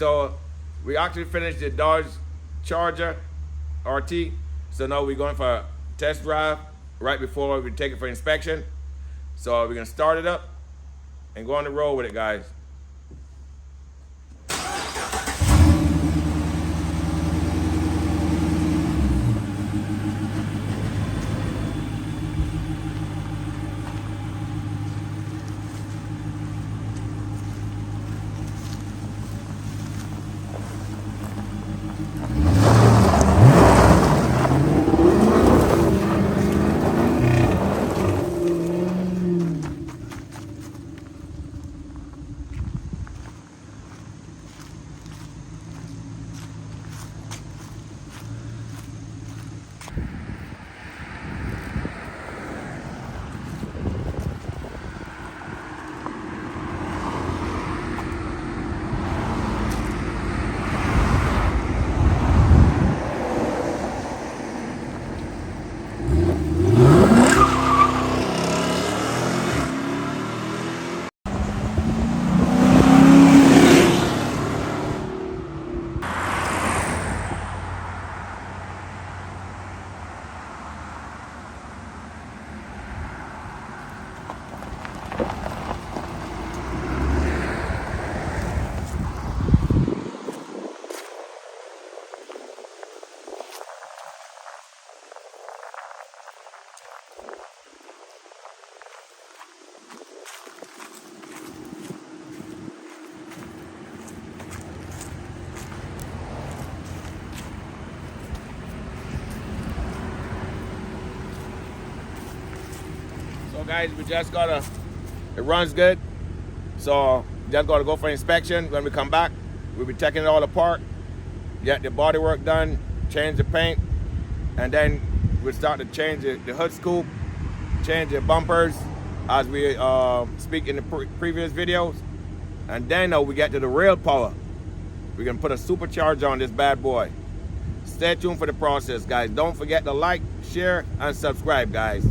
So we actually finished the Dodge Charger RT. So now we're going for a test drive right before we take it for inspection. So we're gonna start it up and go on the road with it, guys. So guys, we just gotta, it runs good. So just gotta go for inspection. When we come back, we'll be taking it all apart, get the body work done, change the paint, and then we'll start to change the hood scoop, change the bumpers as we speak in the previous videos. And then we get to the rail power. We're gonna put a supercharger on this bad boy. Stay tuned for the process, guys. Don't forget to like, share, and subscribe, guys.